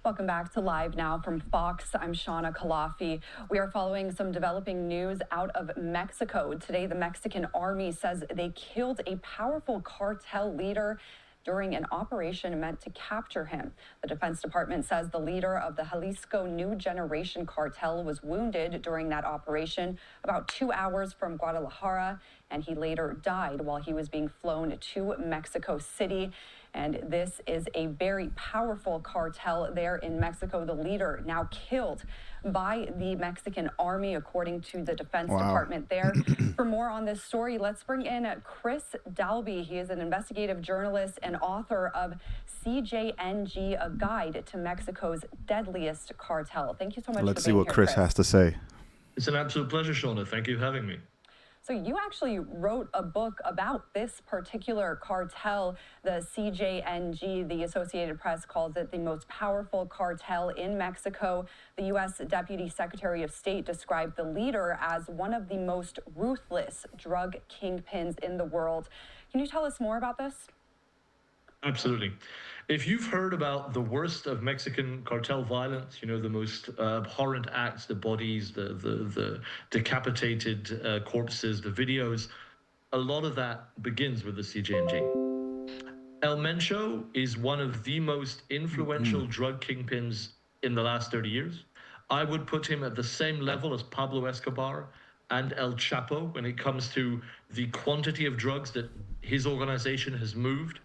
Welcome back to Live Now from Fox. I'm Shauna Kalafi. We are following some developing news out of Mexico. Today, the Mexican army says they killed a powerful cartel leader during an operation meant to capture him. The Defense Department says the leader of the Jalisco New Generation Cartel was wounded during that operation about 2 hours from Guadalajara, and he later died while he was being flown to Mexico City. And this is a very powerful cartel there in Mexico. The leader now killed by the Mexican army, according to the Defense Department there. For more on this story, let's bring in Chris Dalby. He is an investigative journalist and author of CJNG, A Guide to Mexico's Deadliest Cartel. Thank you so much for being here, Let's see what Chris has to say. It's an absolute pleasure, Shauna. Thank you for having me. So you actually wrote a book about this particular cartel, the CJNG. The Associated Press calls it the most powerful cartel in Mexico. The U.S. Deputy Secretary of State described the leader as one of the most ruthless drug kingpins in the world. Can you tell us more about this? Absolutely. If you've heard about the worst of Mexican cartel violence, you know, the most abhorrent acts, the bodies, the decapitated corpses, the videos, a lot of that begins with the CJNG. El Mencho is one of the most influential drug kingpins in the last 30 years. I would put him at the same level as Pablo Escobar and El Chapo when it comes to the quantity of drugs that his organization has moved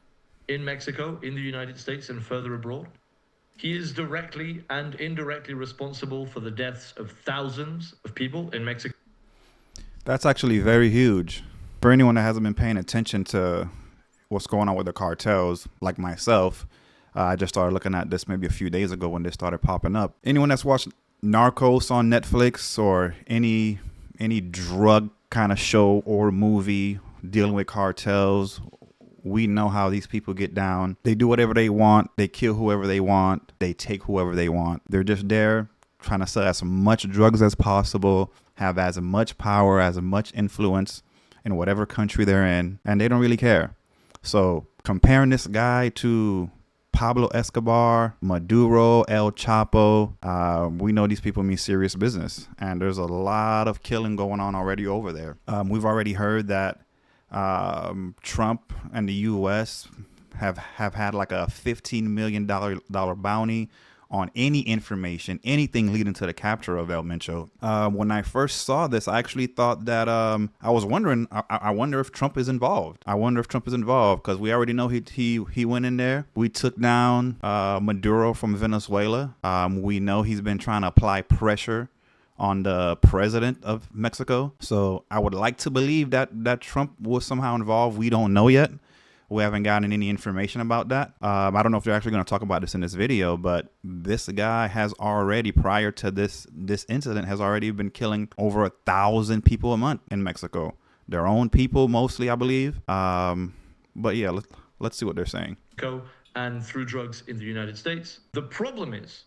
in Mexico, in the United States, and further abroad. He is directly and indirectly responsible for the deaths of thousands of people in Mexico. That's actually very huge. For anyone that hasn't been paying attention to what's going on with the cartels, like myself, I just started looking at this maybe a few days ago when they started popping up. Anyone that's watched Narcos on Netflix or any drug kind of show or movie dealing with cartels, we know how these people get down. They do whatever they want. They kill whoever they want. They take whoever they want. They're just there trying to sell as much drugs as possible, have as much power, as much influence in whatever country they're in, and they don't really care. So comparing this guy to Pablo Escobar, Maduro, El Chapo, we know these people mean serious business, and there's a lot of killing going on already over there. We've already heard that Trump and the U.S. have had like a $15 million bounty on any information, anything leading to the capture of El Mencho. When I first saw this, I actually thought that I was wondering. I wonder if Trump is involved. Because we already know he went in there. We took down Maduro from Venezuela. We know he's been trying to apply pressure on the president of Mexico. So I would like to believe that Trump was somehow involved. We don't know yet. We haven't gotten any information about that. I don't know if they're actually going to talk about this in this video, but this guy has already, prior to this incident, has already been killing over 1,000 people a month in Mexico. Their own people, mostly, I believe. But yeah, let's see what they're saying. And through drugs in the United States. The problem is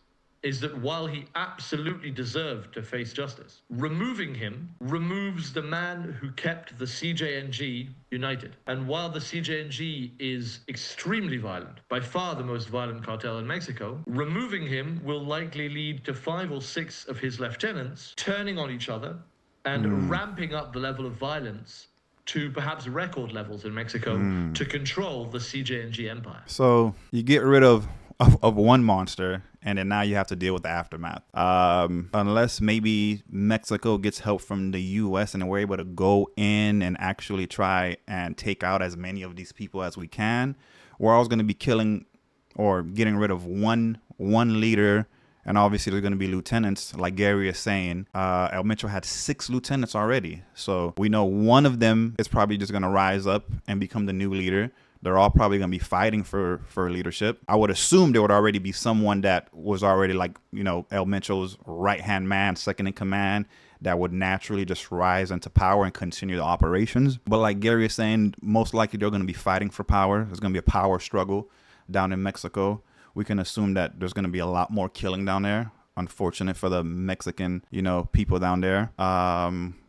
that while he absolutely deserved to face justice, removing him removes the man who kept the CJNG united. And while the CJNG is extremely violent, by far the most violent cartel in Mexico, removing him will likely lead to 5 or 6 of his lieutenants turning on each other and ramping up the level of violence to perhaps record levels in Mexico to control the CJNG empire. So you get rid of one monster, and then now you have to deal with the aftermath. Unless maybe Mexico gets help from the U.S. and we're able to go in and actually try and take out as many of these people as we can, we're always going to be killing or getting rid of one leader. And obviously there's going to be lieutenants, like Gary is saying. El Mencho had 6 lieutenants already. So we know one of them is probably just going to rise up and become the new leader. They're all probably going to be fighting for leadership. I would assume there would already be someone that was already like, you know, El Mencho's right-hand man, second in command, that would naturally just rise into power and continue the operations. But like Gary is saying, most likely they're going to be fighting for power. There's going to be a power struggle down in Mexico. We can assume that there's going to be a lot more killing down there. Unfortunate for the Mexican, people down there.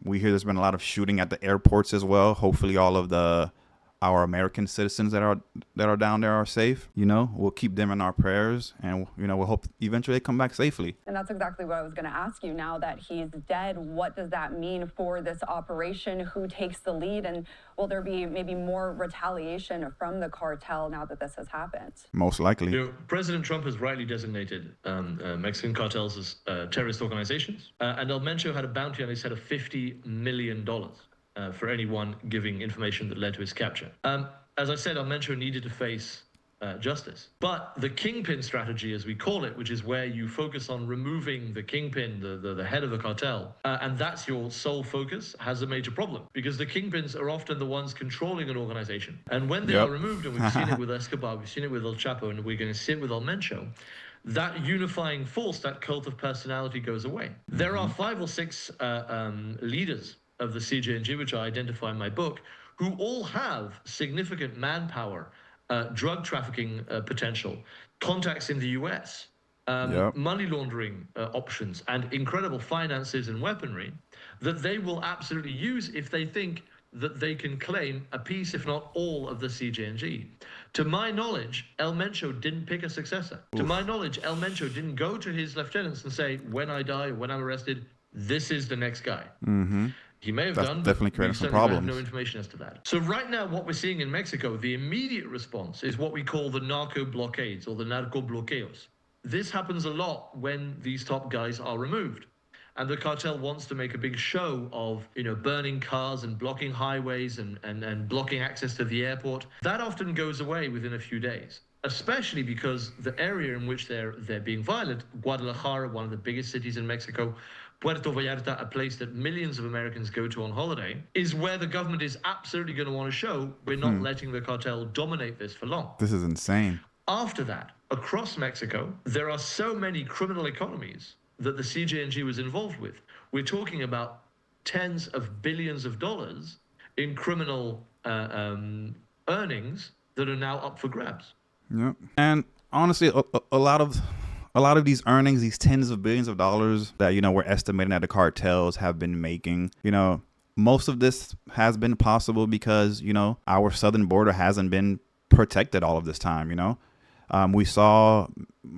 We hear there's been a lot of shooting at the airports as well. Hopefully all of the our American citizens that are down there are safe. You know, we'll keep them in our prayers, and you know, we'll hope eventually they come back safely. And that's exactly what I was going to ask you. Now that he's dead, what does that mean for this operation? Who takes the lead? And will there be maybe more retaliation from the cartel now that this has happened? Most likely. You know, President Trump has rightly designated Mexican cartels as terrorist organizations, and El Mencho had a bounty on his head of $50 million for anyone giving information that led to his capture. As I said, El Mencho needed to face justice. But the kingpin strategy, as we call it, which is where you focus on removing the kingpin, the head of a cartel, and that's your sole focus, has a major problem. Because the kingpins are often the ones controlling an organization. And when they are removed, and we've seen it with Escobar, we've seen it with El Chapo, and we're going to see it with El Mencho, that unifying force, that cult of personality goes away. There are 5 or 6 leaders of the CJNG, which I identify in my book, who all have significant manpower, drug trafficking potential, contacts in the US, money laundering options, and incredible finances and weaponry that they will absolutely use if they think that they can claim a piece, if not all, of the CJNG. To my knowledge, El Mencho didn't pick a successor. Oof. To my knowledge, El Mencho didn't go to his lieutenants and say, when I die, when I'm arrested, this is the next guy. He may have done, definitely but creating some we have problems. no information as to that. So right now, what we're seeing in Mexico, the immediate response is what we call the narco blockades or the narco bloqueos. This happens a lot when these top guys are removed. And the cartel wants to make a big show of, you know, burning cars and blocking highways and blocking access to the airport. That often goes away within a few days, especially because the area in which they're being violent, Guadalajara, one of the biggest cities in Mexico, Puerto Vallarta, a place that millions of Americans go to on holiday, is where the government is absolutely going to want to show we're not letting the cartel dominate this for long. This is insane. After that, across Mexico, there are so many criminal economies that the CJNG was involved with. We're talking about tens of billions of dollars in criminal earnings that are now up for grabs. Yep. And honestly, a lot of these earnings, these tens of billions of dollars that, you know, we're estimating that the cartels have been making, you know, most of this has been possible because, you know, our southern border hasn't been protected all of this time. You know, we saw,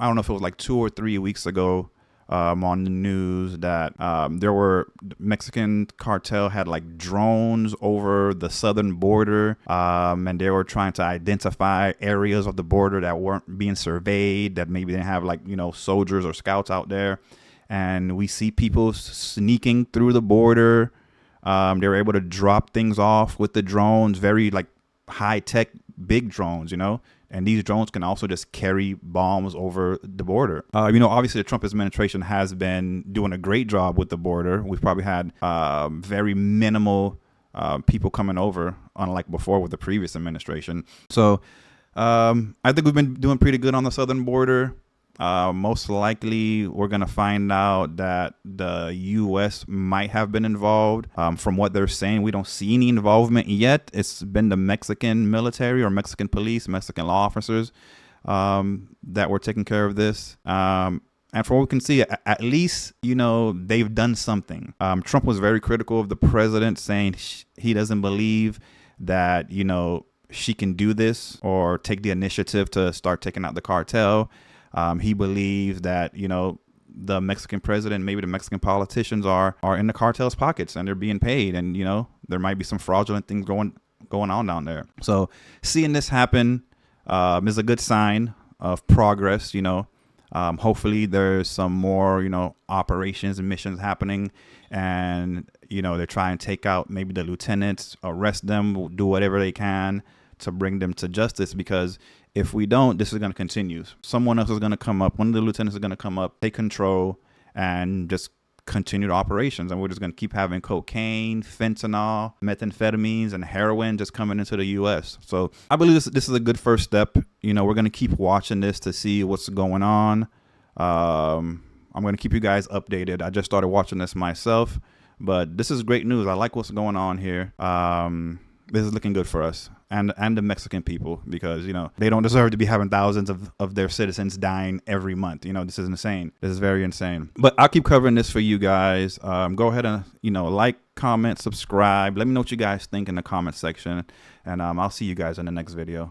I don't know if it was like 2 or 3 weeks ago, on the news that there were Mexican cartel had like drones over the southern border, and they were trying to identify areas of the border that weren't being surveyed, that maybe didn't have like, you know, soldiers or scouts out there. And we see people sneaking through the border. They were able to drop things off with the drones, very like high tech, big drones, you know. And these drones can also just carry bombs over the border. You know, obviously the Trump administration has been doing a great job with the border. We've probably had very minimal people coming over, unlike before with the previous administration. So I think we've been doing pretty good on the southern border. Most likely we're going to find out that the U.S. might have been involved. From what they're saying, we don't see any involvement yet. It's been the Mexican military or Mexican police, Mexican law officers that were taking care of this. And from what we can see, at least, you know, they've done something. Trump was very critical of the president, saying he doesn't believe that, you know, she can do this or take the initiative to start taking out the cartel. He believes that, you know, the Mexican president, maybe the Mexican politicians are in the cartel's pockets and they're being paid. And, you know, there might be some fraudulent things going on down there. So seeing this happen is a good sign of progress. You know, hopefully there's some more, you know, operations and missions happening, and, you know, they're trying to take out maybe the lieutenants, arrest them, do whatever they can to bring them to justice, because if we don't, this is going to continue. Someone else is going to come up. One of the lieutenants is going to come up, take control, and just continue the operations. And we're just going to keep having cocaine, fentanyl, methamphetamines, and heroin just coming into the U.S. So I believe this is a good first step. You know, we're going to keep watching this to see what's going on. I'm going to keep you guys updated. I just started watching this myself, but this is great news. I like what's going on here. This is looking good for us and the Mexican people, because, you know, they don't deserve to be having thousands of their citizens dying every month. You know, this is insane. This is very insane. But I'll keep covering this for you guys. Go ahead and, you know, like, comment, subscribe. Let me know what you guys think in the comment section. And I'll see you guys in the next video.